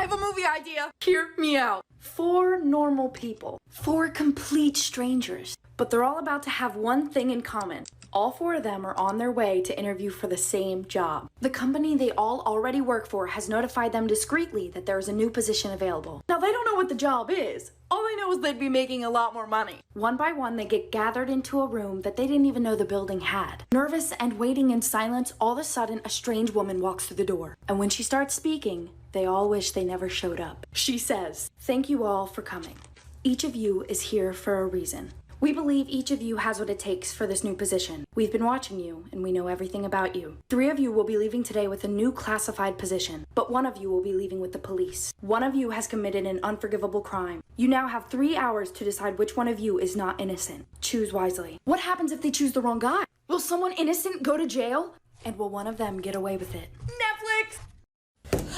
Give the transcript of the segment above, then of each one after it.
have a movie idea. Hear me out. 4 normal people. 4 complete strangers. But they're all about to have one thing in common. All 4 of them are on their way to interview for the same job. The company they all already work for has notified them discreetly that there is a new position available. Now they don't know what the job is. All they know is they'd be making a lot more money. One by one, they get gathered into a room that they didn't even know the building had. Nervous and waiting in silence, all of a sudden, a strange woman walks through the door. And when she starts speaking, they all wish they never showed up. She says, "Thank you all for coming. Each of you is here for a reason. We believe each of you has what it takes for this new position. We've been watching you, and we know everything about you. 3 of you will be leaving today with a new classified position, but 1 of you will be leaving with the police. 1 of you has committed an unforgivable crime. You now have 3 hours to decide which one of you is not innocent. Choose wisely." What happens if they choose the wrong guy? Will someone innocent go to jail? And will one of them get away with it? Netflix!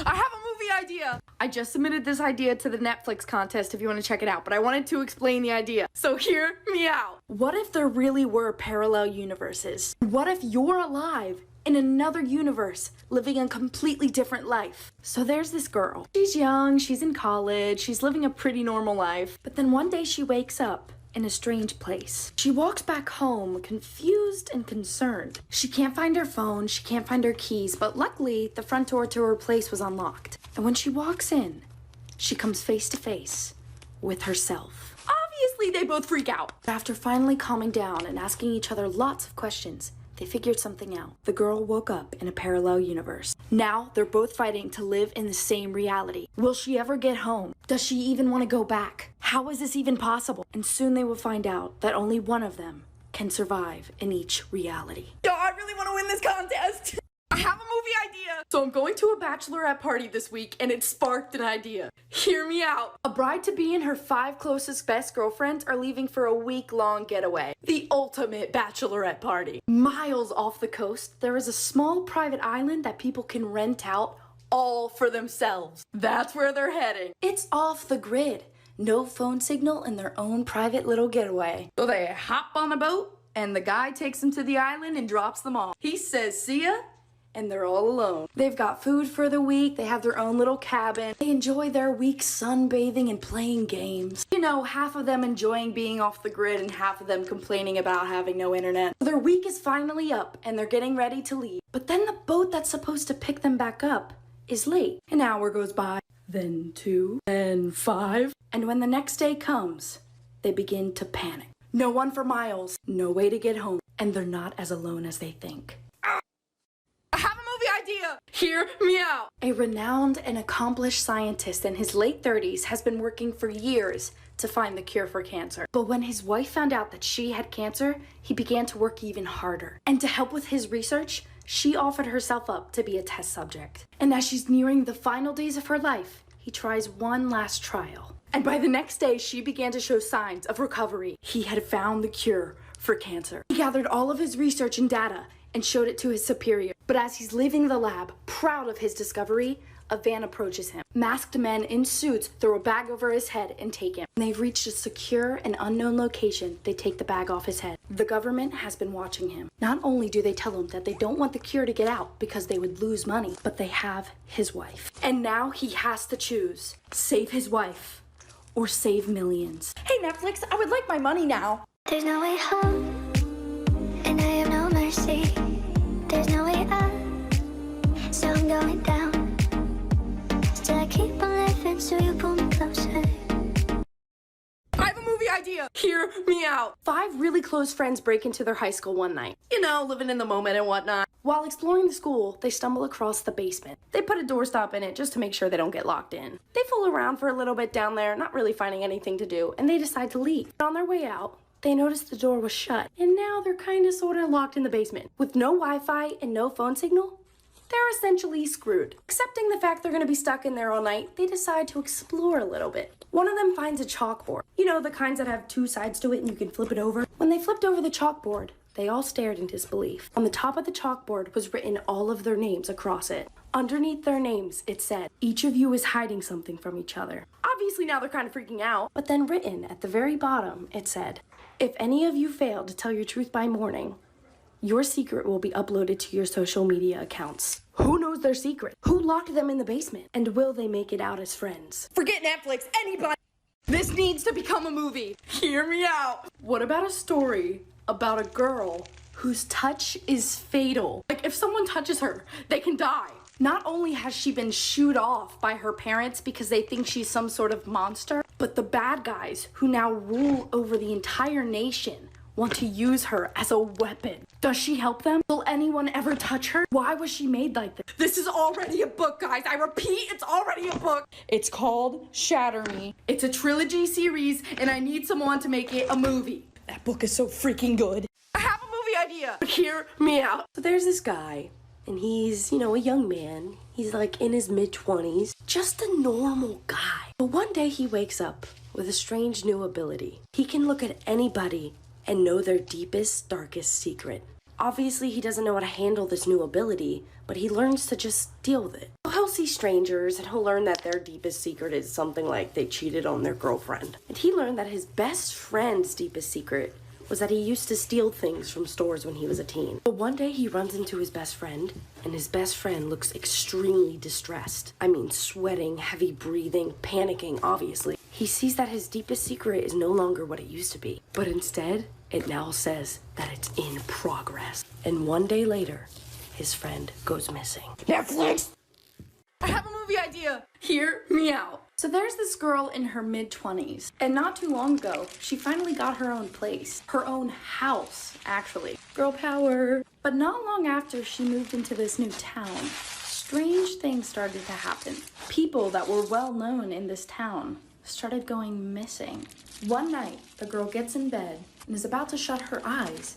I have a movie idea. I just submitted this idea to the Netflix contest if you want to check it out, but I wanted to explain the idea. So hear me out. What if there really were parallel universes? What if you're alive in another universe, living a completely different life? So there's this girl. She's young, she's in college, she's living a pretty normal life. But then one day she wakes up in a strange place. She walks back home, confused and concerned. She can't find her phone, she can't find her keys, but luckily the front door to her place was unlocked. And when she walks in, she comes face to face with herself. Obviously, they both freak out. After finally calming down and asking each other lots of questions, they figured something out. The girl woke up in a parallel universe. Now they're both fighting to live in the same reality. Will she ever get home? Does she even want to go back? How is this even possible? And soon they will find out that only one of them can survive in each reality. Yo, I really want to win this contest. I have a movie idea. So I'm going to a bachelorette party this week and it sparked an idea. Hear me out. A bride-to-be and her 5 closest best girlfriends are leaving for a week-long getaway. The ultimate bachelorette party. Miles off the coast, there is a small private island that people can rent out all for themselves. That's where they're heading. It's off the grid. No phone signal and their own private little getaway. So they hop on a boat and the guy takes them to the island and drops them off. He says, "See ya," and they're all alone. They've got food for the week, they have their own little cabin. They enjoy their week sunbathing and playing games. You know, half of them enjoying being off the grid and half of them complaining about having no internet. Their week is finally up and they're getting ready to leave. But then the boat that's supposed to pick them back up is late. An hour goes by, then 2, then 5. And when the next day comes, they begin to panic. No one for miles, no way to get home, and they're not as alone as they think. I have a movie idea! Hear me out! A renowned and accomplished scientist in his late 30s has been working for years to find the cure for cancer. But when his wife found out that she had cancer, he began to work even harder. And to help with his research, she offered herself up to be a test subject. And as she's nearing the final days of her life, he tries one last trial. And by the next day, she began to show signs of recovery. He had found the cure for cancer. He gathered all of his research and data and showed it to his superior. But as he's leaving the lab, proud of his discovery, a van approaches him. Masked men in suits throw a bag over his head and take him. When they've reached a secure and unknown location, they take the bag off his head. The government has been watching him. Not only do they tell him that they don't want the cure to get out because they would lose money, but they have his wife. And now he has to choose. Save his wife or save millions. Hey Netflix, I would like my money now. There's no way home, and I have no mercy. There's no way out, so I'm going down. Still I keep on living, so you pull me closer. I have a movie idea. Hear me out. 5 really close friends break into their high school one night. You know, living in the moment and whatnot. While exploring the school, they stumble across the basement. They put a doorstop in it just to make sure they don't get locked in. They fool around for a little bit down there, not really finding anything to do, and they decide to leave. On their way out, they notice the door was shut, and now they're kinda sorta locked in the basement. With no Wi-Fi and no phone signal, they're essentially screwed. Accepting the fact they're gonna be stuck in there all night, they decide to explore a little bit. One of them finds a chalkboard. You know, the kinds that have 2 sides to it and you can flip it over. When they flipped over the chalkboard, they all stared in disbelief. On the top of the chalkboard was written all of their names across it. Underneath their names, it said, "Each of you is hiding something from each other." Obviously now they're kind of freaking out. But then written at the very bottom, it said, "If any of you fail to tell your truth by morning, your secret will be uploaded to your social media accounts. Who knows their secret? Who locked them in the basement? And will they make it out as friends? Forget Netflix, anybody! This needs to become a movie. Hear me out. What about a story about a girl whose touch is fatal? Like, if someone touches her, they can die. Not only has she been shooed off by her parents because they think she's some sort of monster, but the bad guys who now rule over the entire nation want to use her as a weapon. Does she help them? Will anyone ever touch her? Why was she made like this? This is already a book, guys. I repeat, it's already a book. It's called Shatter Me. It's a trilogy series, and I need someone to make it a movie. That book is so freaking good. I have a movie idea, but hear me out. So there's this guy, and he's, a young man. He's like in his mid-20s, just a normal guy. But one day he wakes up with a strange new ability. He can look at anybody and know their deepest, darkest secret. Obviously, he doesn't know how to handle this new ability, but he learns to just deal with it. He'll see strangers, and he'll learn that their deepest secret is something like they cheated on their girlfriend. And he learned that his best friend's deepest secret was that he used to steal things from stores when he was a teen. But one day he runs into his best friend, and his best friend looks extremely distressed. I mean, sweating, heavy breathing, panicking, obviously. He sees that his deepest secret is no longer what it used to be, but instead, it now says that it's in progress. And one day later, his friend goes missing. Netflix! I have a movie idea. Hear me out. So there's this girl in her mid-20s, and not too long ago, she finally got her own place. Her own house, actually. Girl power. But not long after she moved into this new town, strange things started to happen. People that were well known in this town started going missing. One night, the girl gets in bed and is about to shut her eyes.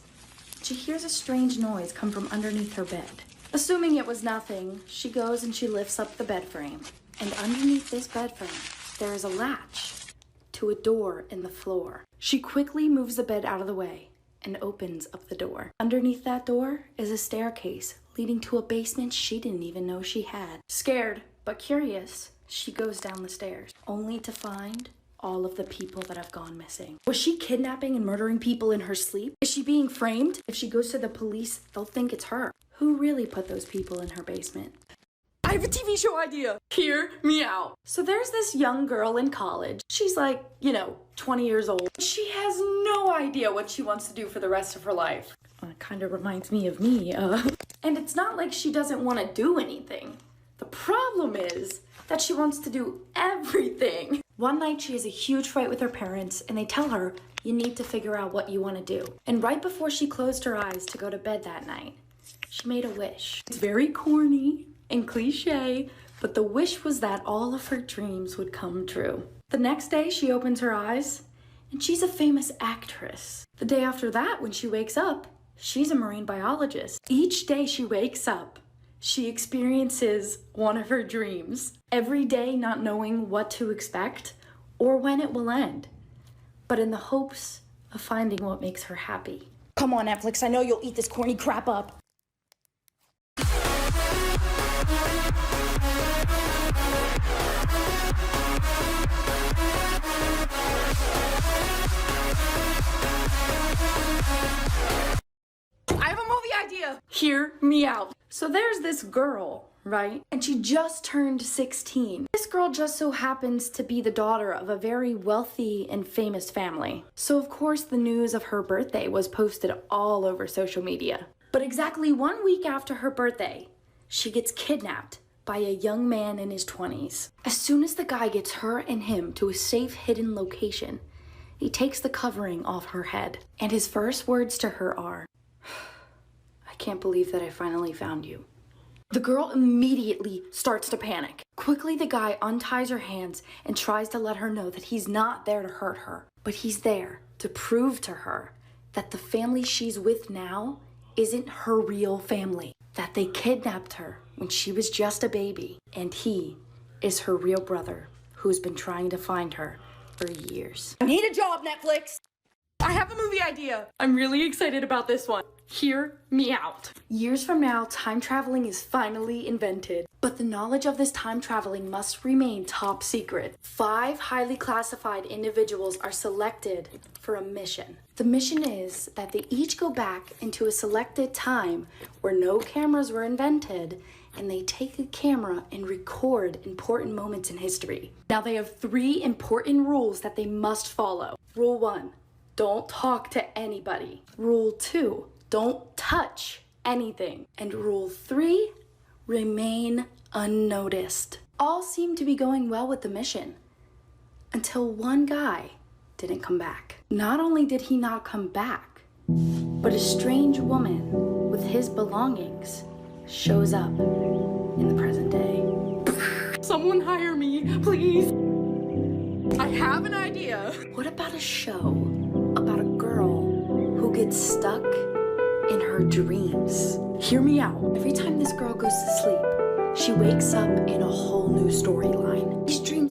She hears a strange noise come from underneath her bed. Assuming it was nothing, she goes and she lifts up the bed frame. And underneath this bed frame, there is a latch to a door in the floor. She quickly moves the bed out of the way and opens up the door. Underneath that door is a staircase leading to a basement she didn't even know she had. Scared but curious, she goes down the stairs, only to find all of the people that have gone missing. Was she kidnapping and murdering people in her sleep? Is she being framed? If she goes to the police, they'll think it's her. Who really put those people in her basement? I have a TV show idea. Hear me out. So there's this young girl in college. She's like, 20 years old. She has no idea what she wants to do for the rest of her life. It kind of reminds me of me. And it's not like she doesn't want to do anything. The problem is that she wants to do everything. One night she has a huge fight with her parents, and they tell her, you need to figure out what you want to do. And right before she closed her eyes to go to bed that night, she made a wish. It's very corny and cliche, but the wish was that all of her dreams would come true. The next day, she opens her eyes, and she's a famous actress. The day after that, when she wakes up, she's a marine biologist. Each day she wakes up, she experiences one of her dreams. Every day not knowing what to expect or when it will end, but in the hopes of finding what makes her happy. Come on, Netflix, I know you'll eat this corny crap up. I have a movie idea. Hear me out. So there's this girl, right? And she just turned 16. This girl just so happens to be the daughter of a very wealthy and famous family. So of course the news of her birthday was posted all over social media. But exactly 1 week after her birthday, she gets kidnapped by a young man in his 20s. As soon as the guy gets her and him to a safe hidden location, he takes the covering off her head. And his first words to her are, I can't believe that I finally found you. The girl immediately starts to panic. Quickly, the guy unties her hands and tries to let her know that he's not there to hurt her, but he's there to prove to her that the family she's with now isn't her real family, that they kidnapped her when she was just a baby, and he is her real brother who's been trying to find her for years. I need a job, Netflix! I have a movie idea. I'm really excited about this one. Hear me out. Years from now, time traveling is finally invented, but the knowledge of this time traveling must remain top secret. 5 highly classified individuals are selected for a mission. The mission is that they each go back into a selected time where no cameras were invented, and they take a camera and record important moments in history. Now they have 3 important rules that they must follow. Rule 1, don't talk to anybody. Rule 2, don't touch anything. And rule 3, remain unnoticed. All seemed to be going well with the mission until one guy didn't come back. Not only did he not come back, but a strange woman with his belongings shows up in the present day. Someone hire me, please. I have an idea. What about a show about a girl who gets stuck in her dreams? Hear me out. Every time this girl goes to sleep, she wakes up in a whole new storyline. These dreams